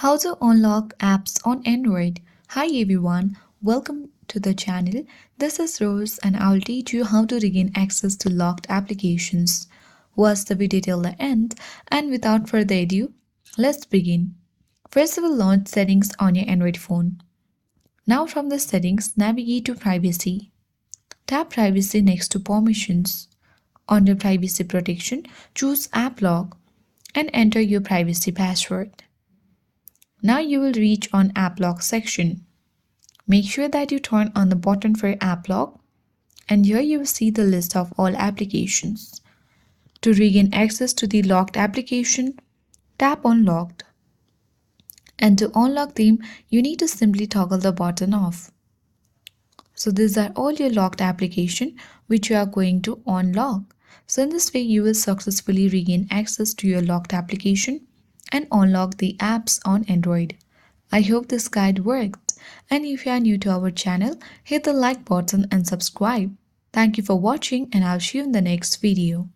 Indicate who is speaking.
Speaker 1: How to unlock apps on Android. Hi everyone, welcome to the channel. This is Rose and I'll teach you how to regain access to locked applications. Watch the video till the end and without further ado, let's begin. First we will launch settings on your Android phone. Now from the settings, navigate to privacy. Tap privacy next to permissions. Under privacy protection, choose app lock and enter your privacy password. Now you will reach on App Lock section. Make sure that you turn on the button for App Lock and here you will see the list of all applications. To regain access to the locked application, tap on Locked. And to unlock them, you need to simply toggle the button off. So these are all your locked application which you are going to unlock. So in this way, you will successfully regain access to your locked application and unlock the apps on Android. I hope this guide worked. And if you are new to our channel, hit the like button and subscribe. Thank you for watching and I'll see you in the next video.